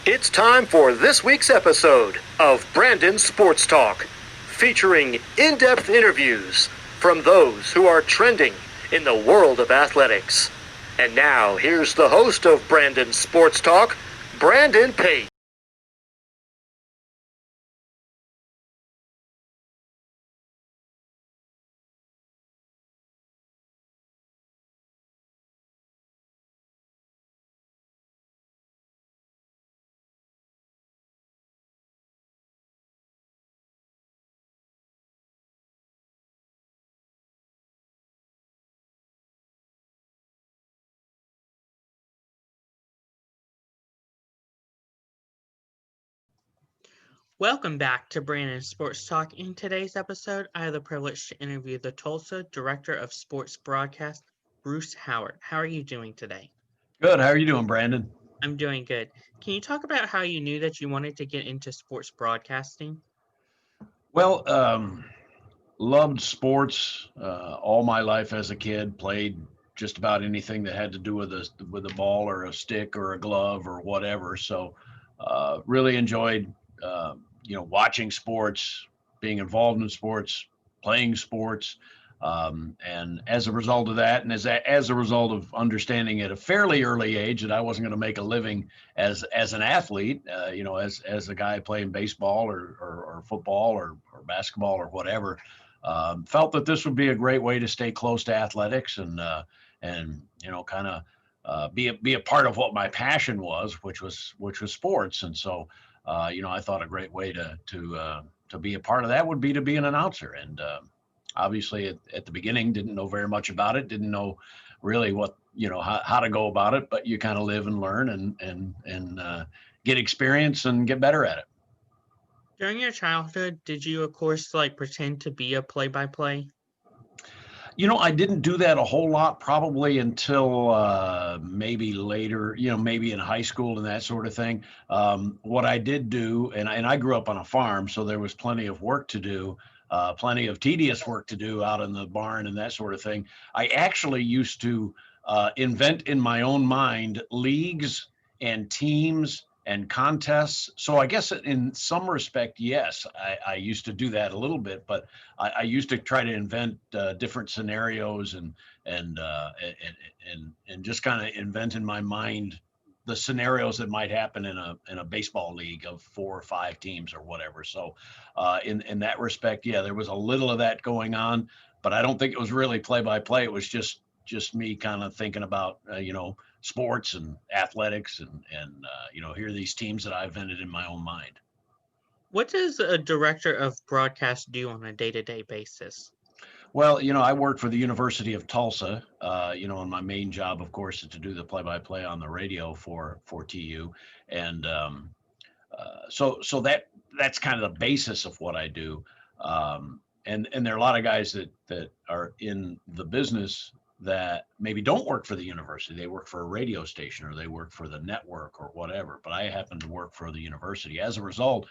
It's time for this week's episode of Brandon Sports Talk, featuring in-depth interviews from those who are trending in the world of athletics. And now, here's the host of Brandon Sports Talk, Brandon Pate. Welcome back to Brandon Sports Talk. In today's episode, I have the privilege to interview the Tulsa Director of Sports Broadcast, Bruce Howard. How are you doing today? Good. How are you doing, Brandon? I'm doing good. Can you talk about how you knew that you wanted to get into sports broadcasting? Well, loved sports all my life as a kid. Played just about anything that had to do with a ball or a stick or a glove or whatever. So, really enjoyed watching sports, being involved in sports, playing sports. And as a result of that, and as a result of understanding at a fairly early age that I wasn't going to make a living as an athlete, as a guy playing baseball or football or basketball or whatever, felt that this would be a great way to stay close to athletics and kind of be a part of what my passion was, which was sports. And so, I thought a great way to be a part of that would be to be an announcer. And obviously, at the beginning, didn't know very much about it. Didn't know really what how to go about it. But you kind of live and learn and get experience and get better at it. During your childhood, did you, of course, pretend to be a play-by-play? I didn't do that a whole lot, probably until maybe later, maybe in high school and that sort of thing. What I did do, and I grew up on a farm, so there was plenty of work to do, plenty of tedious work to do out in the barn and that sort of thing. I actually used to invent in my own mind leagues and teams and contests. So I guess in some respect, yes, I used to do that a little bit, but I used to try to invent different scenarios and just kind of invent in my mind the scenarios that might happen in a baseball league of 4 or 5 teams or whatever. So in that respect, yeah, there was a little of that going on, but I don't think it was really play by play. It was just me kind of thinking about sports and athletics and here are these teams that I invented in my own mind. What does a director of broadcast do on a day-to-day basis? Well, I work for the University of Tulsa, and my main job, of course, is to do the play-by-play on the radio for TU, and so that's kind of the basis of what I do. And there are a lot of guys that are in the business that maybe don't work for the university. They work for a radio station or they work for the network or whatever. But I happen to work for the university. As a result,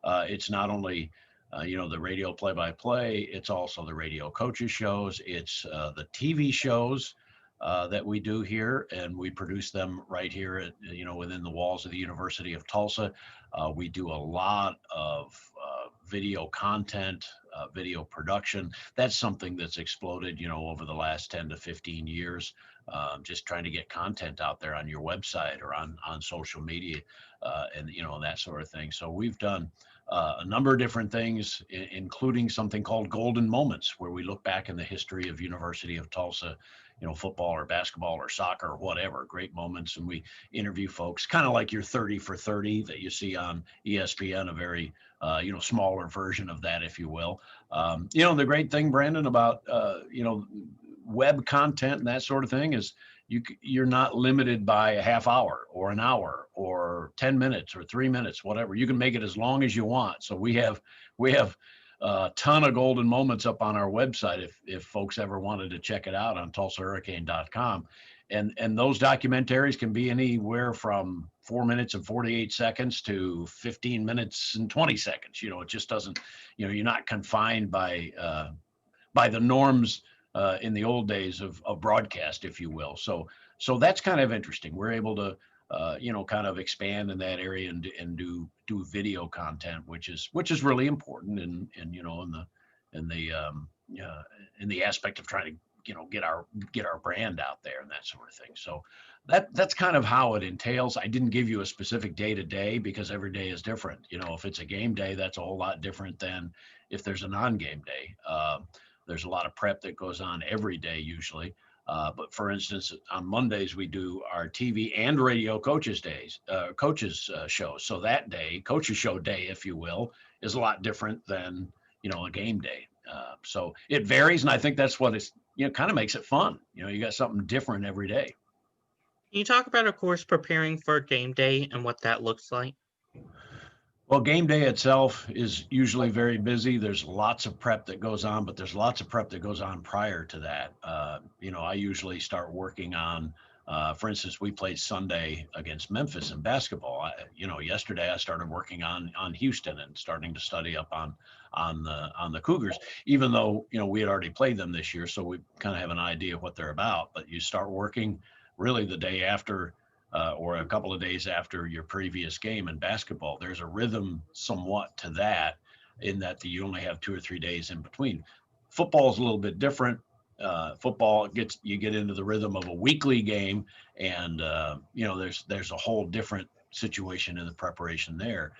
it's not only the radio play-by-play. It's also the radio coaches shows. It's the TV shows that we do here, and we produce them right here at within the walls of the University of Tulsa. We do a lot of video content, video production. That's something that's exploded, over the last 10 to 15 years. Just trying to get content out there on your website or on social media, and that sort of thing. So we've done a number of different things, including something called Golden Moments, where we look back in the history of University of Tulsa, football or basketball or soccer or whatever, great moments. And we interview folks kind of like your 30 for 30 that you see on ESPN, a very, smaller version of that, if you will. The great thing, Brandon, about, web content and that sort of thing is you're not limited by a half hour or an hour or 10 minutes or 3 minutes, whatever. You can make it as long as you want. So we have a ton of golden moments up on our website if folks ever wanted to check it out on tulsahurricane.com. And those documentaries can be anywhere from 4 minutes and 48 seconds to 15 minutes and 20 seconds. It just doesn't, you're not confined by the norms in the old days of broadcast, if you will. So that's kind of interesting. We're able to kind of expand in that area and do video content, which is really important in the aspect of trying to get our brand out there and that sort of thing. So that's kind of how it entails. I didn't give you a specific day to day because every day is different. If it's a game day, that's a whole lot different than if there's a non-game day. There's a lot of prep that goes on every day usually. But for instance, on Mondays, we do our TV and radio coaches shows. So that day, coaches show day, if you will, is a lot different than, a game day. So it varies. And I think that's what it's, kind of makes it fun. You got something different every day. Can you talk about, of course, preparing for game day and what that looks like? Well, game day itself is usually very busy. There's lots of prep that goes on, but there's lots of prep that goes on prior to that. I usually start working on, for instance, we played Sunday against Memphis in basketball. Yesterday I started working on Houston and starting to study up on the Cougars, even though, we had already played them this year. So we kind of have an idea of what they're about, but you start working really the day after or a couple of days after your previous game in basketball. There's a rhythm somewhat to that in that you only have 2 or 3 days in between. Football is a little bit different. Football you get into the rhythm of a weekly game, and there's a whole different situation in the preparation there.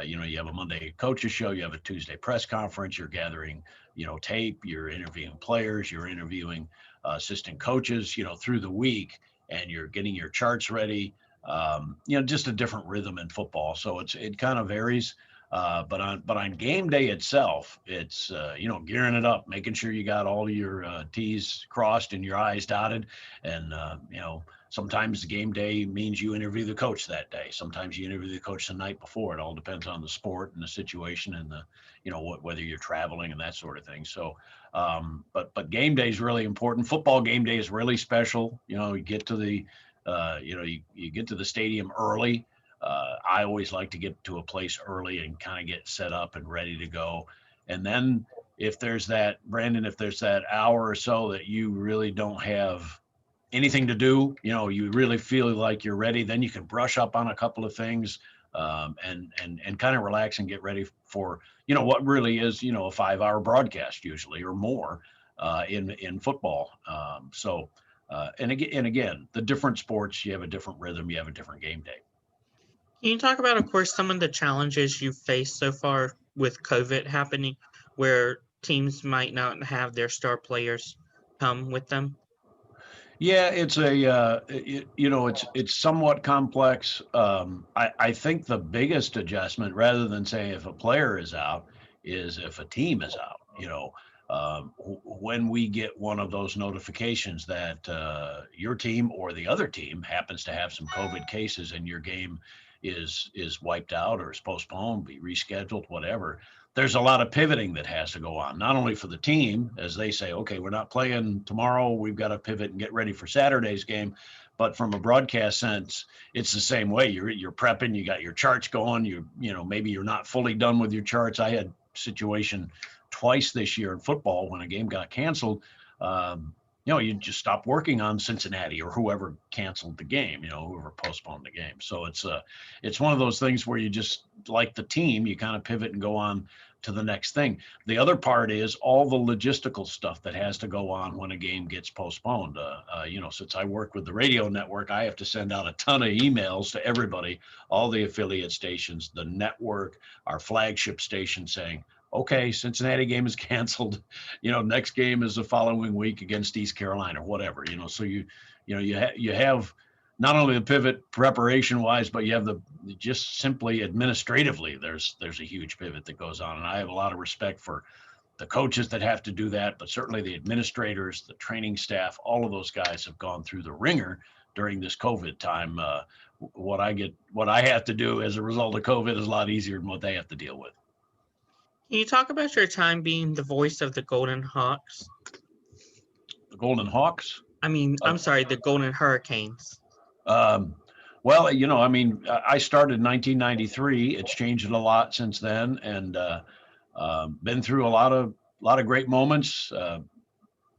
You have a Monday coaches show, you have a Tuesday press conference, you're gathering, tape, you're interviewing players, you're interviewing assistant coaches, through the week, and you're getting your charts ready. Just a different rhythm in football. So it kind of varies. But on game day itself, it's gearing it up, making sure you got all your T's crossed and your I's dotted, and sometimes the game day means you interview the coach that day. Sometimes you interview the coach the night before. It all depends on the sport and the situation and whether you're traveling and that sort of thing. So, but game day is really important. Football game day is really special. You get to the you get to the stadium early. I always like to get to a place early and kind of get set up and ready to go. And then if there's that hour or so that you really don't have anything to do, you really feel like you're ready, then you can brush up on a couple of things and kind of relax and get ready for, what really is, a 5-hour broadcast usually or more in football. And again, the different sports, you have a different rhythm, you have a different game day. Can you talk about, of course, some of the challenges you've faced so far with COVID happening, where teams might not have their star players come with them? Yeah, it's it's somewhat complex. I think the biggest adjustment, rather than saying if a player is out, is if a team is out. When we get one of those notifications that your team or the other team happens to have some COVID cases and your game is wiped out or is postponed, be rescheduled, whatever, there's a lot of pivoting that has to go on, not only for the team as they say, okay, we're not playing tomorrow, we've got to pivot and get ready for Saturday's game, but from a broadcast sense, it's the same way. You're prepping, you got your charts going, maybe you're not fully done with your charts. I had a situation twice this year in football when a game got canceled. You just stop working on Cincinnati or whoever canceled the game, whoever postponed the game. So it's one of those things where you just, like the team, you kind of pivot and go on to the next thing. The other part is all the logistical stuff that has to go on when a game gets postponed. Since I work with the radio network, I have to send out a ton of emails to everybody, all the affiliate stations, the network, our flagship station saying, okay, Cincinnati game is canceled. Next game is the following week against East Carolina or whatever. So you have not only the pivot preparation wise, but you have just simply administratively. There's a huge pivot that goes on, and I have a lot of respect for the coaches that have to do that, but certainly the administrators, the training staff, all of those guys have gone through the ringer during this COVID time. What I have to do as a result of COVID is a lot easier than what they have to deal with. Can you talk about your time being the voice of the Golden Hawks? The Golden Hawks? I'm sorry, the Golden Hurricanes. Well, I started in 1993. It's changed a lot since then, and been through a lot of great moments.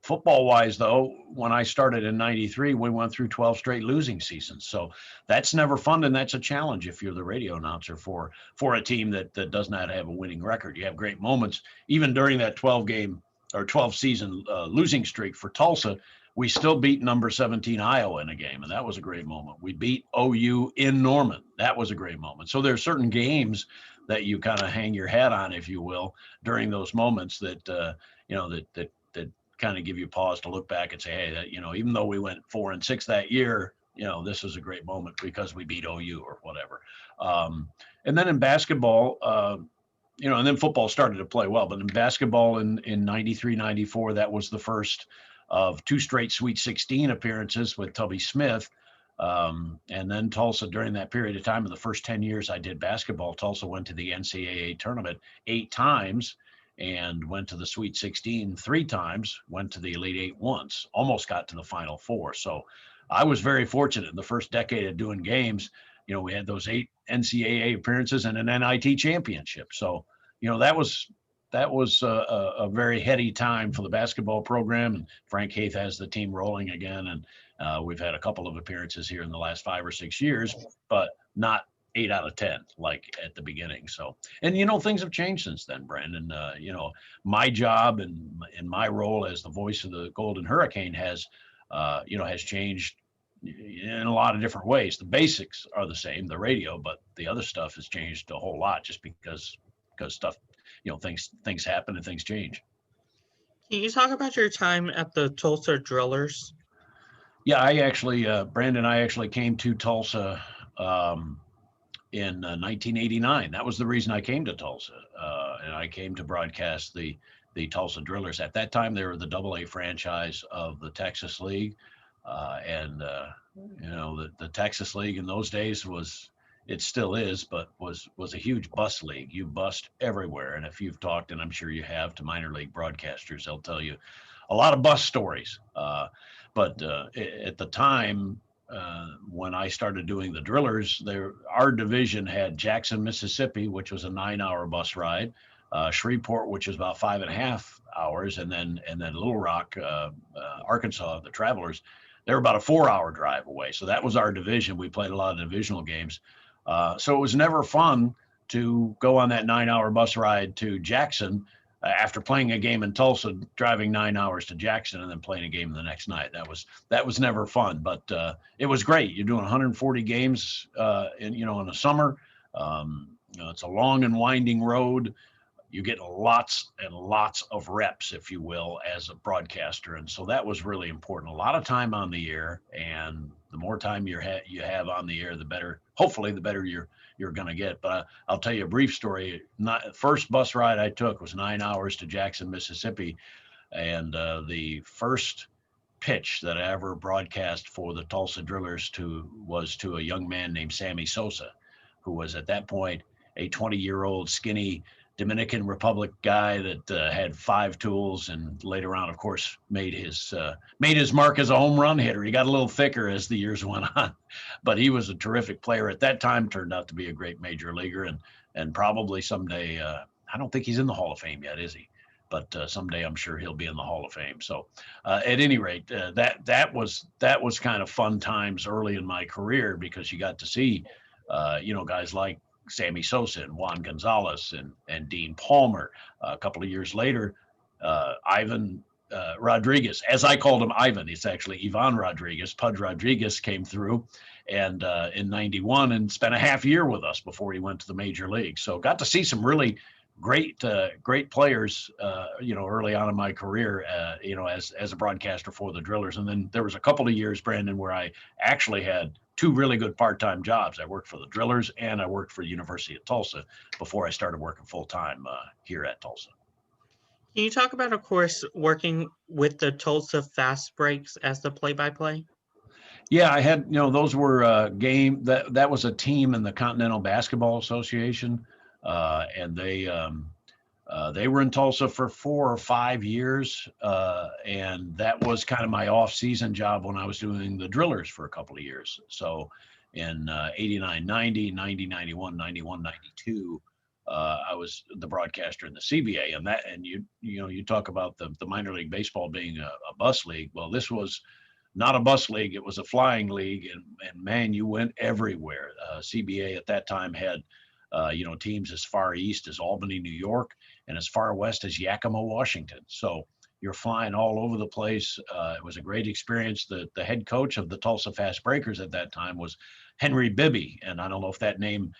Football wise, though, when I started in 93, we went through 12 straight losing seasons. So that's never fun. And that's a challenge if you're the radio announcer for a team that does not have a winning record. You have great moments. Even during that 12 season losing streak for Tulsa, we still beat number 17 Iowa in a game. And that was a great moment. We beat OU in Norman. That was a great moment. So there are certain games that you kind of hang your hat on, if you will, during those moments that, that kind of give you pause to look back and say, hey, that, even though we went 4-6 that year, this is a great moment because we beat OU or whatever. And then in basketball, and then football started to play well, but in basketball in 93, 94, that was the first of 2 straight Sweet 16 appearances with Tubby Smith. And then Tulsa, during that period of time, in the first 10 years I did basketball, Tulsa went to the NCAA tournament 8 times and went to the Sweet 16 3 times, went to the Elite 8 once, almost got to the Final Four. So I was very fortunate in the first decade of doing games. We had those 8 NCAA appearances and an NIT championship. So, that was a very heady time for the basketball program. And Frank Haith has the team rolling again. And we've had a couple of appearances here in the last 5 or 6 years, but not 8 out of 10 like at the beginning. So, and things have changed since then, Brandon. My job and my role as the voice of the Golden Hurricane has changed in a lot of different ways. The basics are the same, the radio, but the other stuff has changed a whole lot just because stuff, things happen and things change. Can you talk about your time at the Tulsa Drillers? Yeah, I actually, Brandon, I actually came to Tulsa in 1989. That was the reason I came to Tulsa. And I came to broadcast the Tulsa Drillers. At that time, they were the AA franchise of the Texas League. The Texas League in those days it still is, but was a huge bus league. You bussed everywhere. And if you've talked, and I'm sure you have, to minor league broadcasters, they'll tell you a lot of bus stories. But at the time, when I started doing the Drillers, our division had Jackson, Mississippi, which was a 9-hour bus ride, Shreveport, which was about 5.5 hours, and then Little Rock, Arkansas, the Travelers, they were about a 4-hour drive away. So that was our division. We played a lot of divisional games. So it was never fun to go on that 9-hour bus ride to Jackson after playing a game in Tulsa, driving 9 hours to Jackson and then playing a game the next night. That was never fun, but it was great. You're doing 140 games in the summer. It's a long and winding road. You get lots and lots of reps, if you will, as a broadcaster. And so that was really important. A lot of time on the air, and the more time you have on the air, the better, hopefully the better you're going to get. But I'll tell you a brief story. First bus ride I took was 9 hours to Jackson, Mississippi. And the first pitch that I ever broadcast for the Tulsa Drillers was to a young man named Sammy Sosa, who was at that point a 20-year-old skinny Dominican Republic guy that had 5 tools, and later on, of course, made his mark as a home run hitter. He got a little thicker as the years went on, but he was a terrific player at that time. Turned out to be a great major leaguer, and probably someday. I don't think he's in the Hall of Fame yet, is he? But someday I'm sure he'll be in the Hall of Fame. So, at any rate, that was kind of fun times early in my career, because you got to see, guys like Sammy Sosa and Juan Gonzalez and Dean Palmer. A couple of years later, Ivan Rodriguez, as I called him Ivan, it's actually Ivan Rodriguez. Pudge Rodriguez came through and in 91 and spent a half year with us before he went to the major league. So got to see some really great players, early on in my career, as a broadcaster for the Drillers. And then there was a couple of years, Brandon, where I actually had 2 really good part-time jobs. I worked for the Drillers and I worked for the University of Tulsa before I started working full-time here at Tulsa. Can you talk about, of course, working with the Tulsa Fast Breaks as the play-by-play? Yeah, I had, those were game that was a team in the Continental Basketball Association, and they were in Tulsa for 4 or 5 years, and that was kind of my off-season job when I was doing the Drillers for a couple of years. So in 89, 90, 90, 91, 91, 92, I was the broadcaster in the CBA, and you talk about the minor league baseball being a bus league. Well, this was not a bus league; it was a flying league, and man, you went everywhere. CBA at that time had teams as far east as Albany, New York, and as far west as Yakima, Washington. So you're flying all over the place. It was a great experience. The head coach of the Tulsa Fast Breakers at that time was Henry Bibby, and I don't know if that name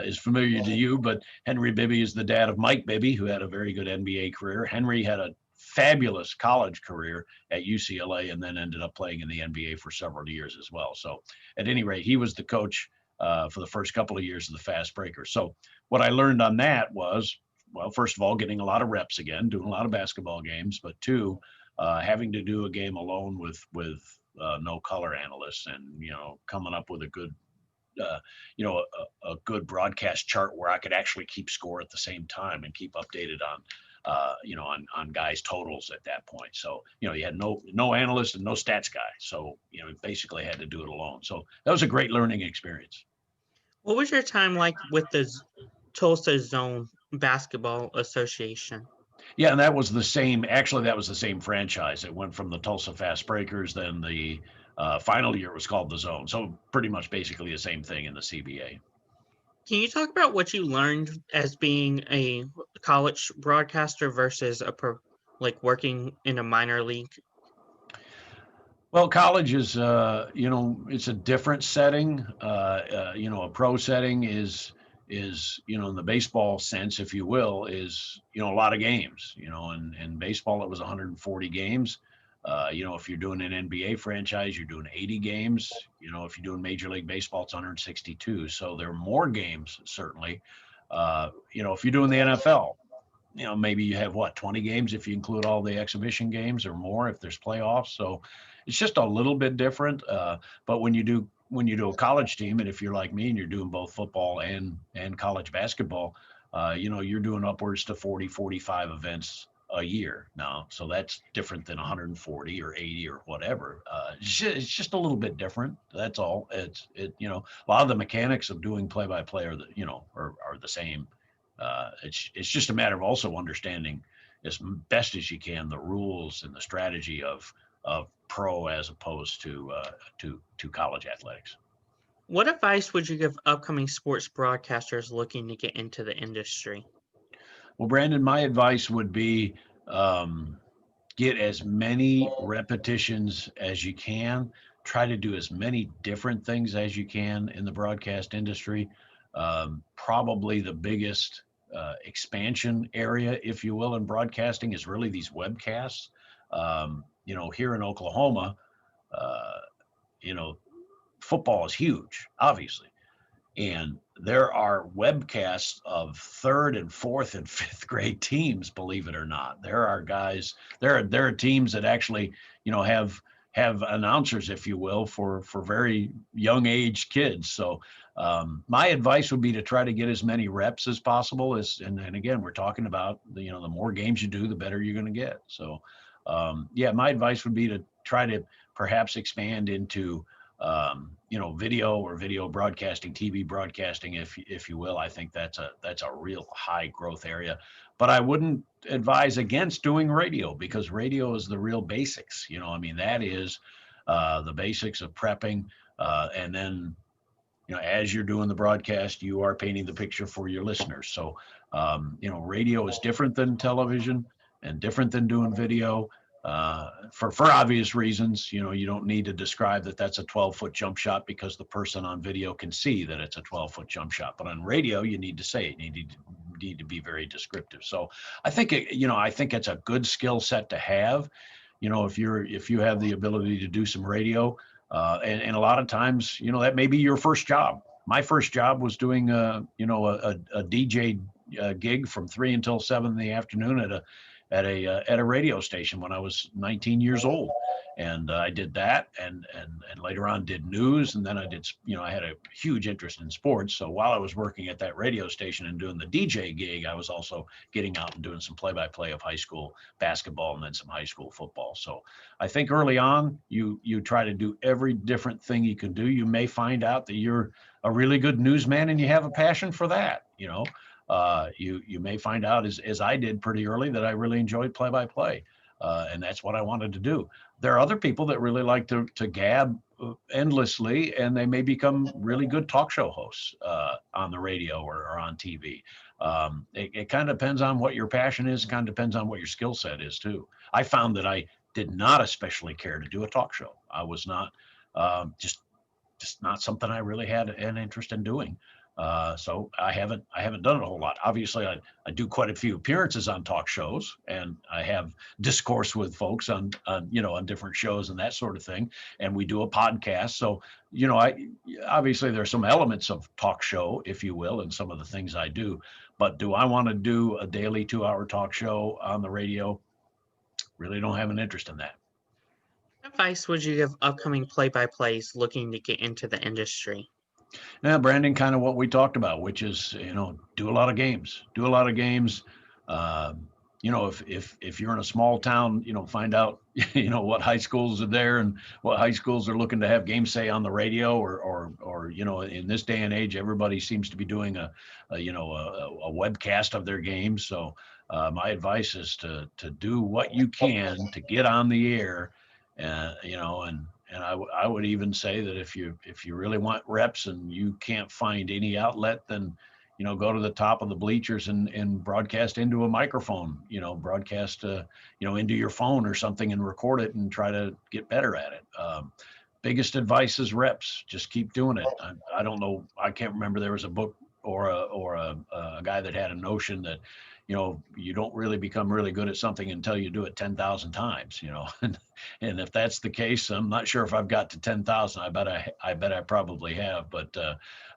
is familiar to you, but Henry Bibby is the dad of Mike Bibby, who had a very good NBA career. Henry had a fabulous college career at UCLA and then ended up playing in the NBA for several years as well. So at any rate, he was the coach for the first couple of years of the Fast Breakers. So what I learned on that was, well, first of all, getting a lot of reps again, doing a lot of basketball games, but two, having to do a game alone with no color analysts, and coming up with a good a good broadcast chart where I could actually keep score at the same time and keep updated on guys' totals at that point. So you had no analyst and no stats guy, so basically had to do it alone. So that was a great learning experience. What was your time like with the Tulsa Zone Basketball Association? Yeah, and that was the same. Actually, that was the same franchise. It went from the Tulsa Fast Breakers, then the final year was called the Zone. So pretty much basically the same thing in the CBA. Can you talk about what you learned as being a college broadcaster versus working in a minor league? Well, college is, it's a different setting. A pro setting is in the baseball sense, if you will, is, a lot of games, and in baseball, it was 140 games. If you're doing an NBA franchise, you're doing 80 games. If you're doing Major League Baseball, it's 162. So there are more games, certainly. If you're doing the NFL, maybe you have 20 games if you include all the exhibition games, or more if there's playoffs. So it's just a little bit different. But when you do a college team, and if you're like me and you're doing both football and college basketball, you're doing upwards to 40, 45 events a year now. So that's different than 140 or 80 or whatever. It's just a little bit different. That's all. A lot of the mechanics of doing play-by-play are the same. It's just a matter of also understanding as best as you can the rules and the strategy of pro as opposed to college athletics. What advice would you give upcoming sports broadcasters looking to get into the industry? Well, Brandon, my advice would be get as many repetitions as you can. Try to do as many different things as you can in the broadcast industry. Probably the biggest expansion area, if you will, in broadcasting is really these webcasts. Here in Oklahoma, football is huge, obviously. And there are webcasts of third and fourth and fifth grade teams, believe it or not. There are teams that actually, have announcers, if you will, for very young age kids. So my advice would be to try to get as many reps as possible. And again, we're talking about the more games you do, the better you're going to get. So my advice would be to try to perhaps expand into video or video broadcasting, TV broadcasting, if you will. I think that's a real high growth area. But I wouldn't advise against doing radio, because radio is the real basics. That is the basics of prepping, and then as you're doing the broadcast, you are painting the picture for your listeners. So radio is different than television and different than doing video. For obvious reasons, you don't need to describe that that's a 12-foot jump shot, because the person on video can see that it's a 12-foot jump shot. But on radio, you need to say it. You need to be very descriptive. So I think it's a good skill set to have. If you have the ability to do some radio, and a lot of times, that may be your first job. My first job was doing a DJ gig from 3 until 7 in the afternoon at a radio station when I was 19 years old. And I did that, and later on did news. And then I did, I had a huge interest in sports. So while I was working at that radio station and doing the DJ gig, I was also getting out and doing some play-by-play of high school basketball and then some high school football. So I think early on, you try to do every different thing you can do. You may find out that you're a really good newsman and you have a passion for that, you may find out, as I did pretty early, that I really enjoyed play-by-play, and that's what I wanted to do. There are other people that really like to gab endlessly, and they may become really good talk show hosts on the radio or on TV. It kind of depends on what your passion is. It kind of depends on what your skill set is too. I found that I did not especially care to do a talk show. I was not just not something I really had an interest in doing. So I haven't done it a whole lot. Obviously, I do quite a few appearances on talk shows, and I have discourse with folks on different shows and that sort of thing. And we do a podcast. So, obviously there's some elements of talk show, if you will, in some of the things I do. But do I want to do a daily 2-hour talk show on the radio? Really don't have an interest in that. What advice would you give upcoming play-by-plays looking to get into the industry? Yeah, Brandon, kind of what we talked about, which is, do a lot of games. If you're in a small town, find out, what high schools are there and what high schools are looking to have games say on the radio, or in this day and age, everybody seems to be doing a webcast of their games. So my advice is to do what you can to get on the air, and I would even say that if you really want reps and you can't find any outlet, then go to the top of the bleachers and broadcast into a microphone, broadcast into your phone or something and record it and try to get better at it. Biggest advice is reps. Just keep doing it. I don't know. I can't remember. There was a book or a guy that had a notion that you don't really become really good at something until you do it 10,000 times, and if that's the case, I'm not sure if I've got to 10,000. I bet I probably have, but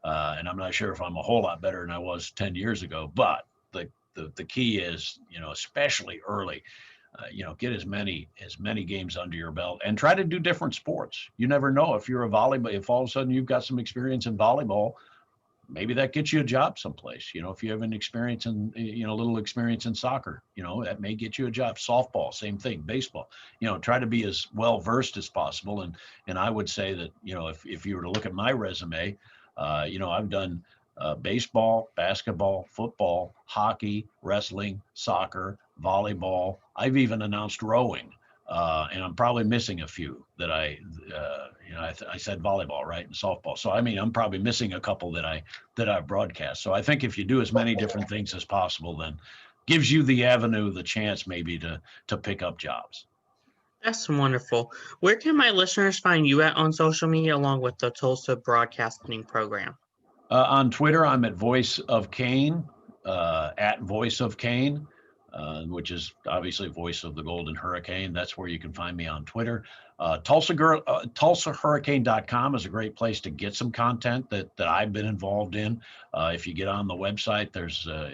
and I'm not sure if I'm a whole lot better than I was 10 years ago. But the key is, especially early, get as many games under your belt and try to do different sports. You never know if you're a volleyball, if all of a sudden you've got some experience in volleyball, maybe that gets you a job someplace. If you have an experience in, a little experience in soccer, that may get you a job. Softball, same thing. Baseball, try to be as well versed as possible. And I would say that, if you were to look at my resume, I've done baseball, basketball, football, hockey, wrestling, soccer, volleyball. I've even announced rowing. And I'm probably missing a few that I said volleyball, right, and softball. So I'm probably missing a couple that I broadcast. So I think if you do as many different things as possible, then gives you the avenue, the chance maybe to pick up jobs. That's wonderful. Where can my listeners find you at on social media, along with the Tulsa Broadcasting Program? On Twitter, I'm at Voice of Kane, at Voice of Kane. Which is obviously Voice of the Golden Hurricane. That's where you can find me on Twitter. TulsaHurricane.com is a great place to get some content that I've been involved in. If you get on the website,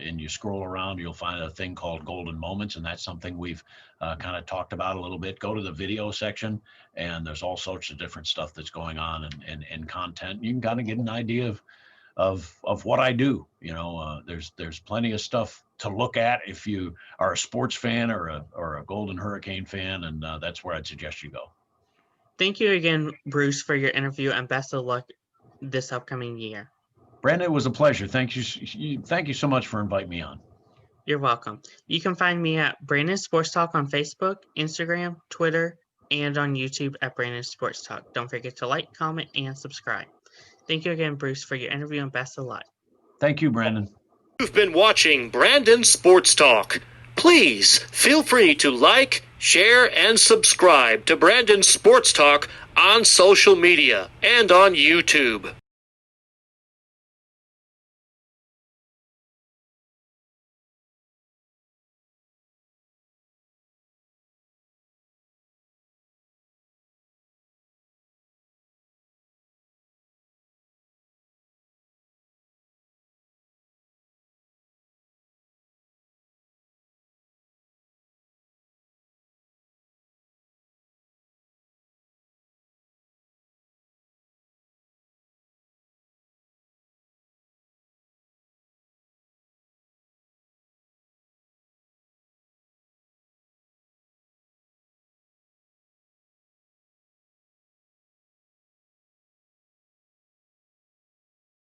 and you scroll around, you'll find a thing called Golden Moments, and that's something we've kind of talked about a little bit. Go to the video section, and there's all sorts of different stuff that's going on and content. You can kind of get an idea of what I do. There's plenty of stuff to look at if you are a sports fan or a Golden Hurricane fan, and that's where I'd suggest you go. Thank you again, Bruce, for your interview, and best of luck this upcoming year. Brandon, it was a pleasure. Thank you so much for inviting me on. You're welcome. You can find me at Brandon Sports Talk on Facebook, Instagram, Twitter, and on YouTube at Brandon Sports Talk. Don't forget to like, comment, and subscribe. Thank you again, Bruce, for your interview, and best of luck. Thank you, Brandon. You've been watching Brandon Sports Talk. Please feel free to like, share, and subscribe to Brandon Sports Talk on social media and on YouTube.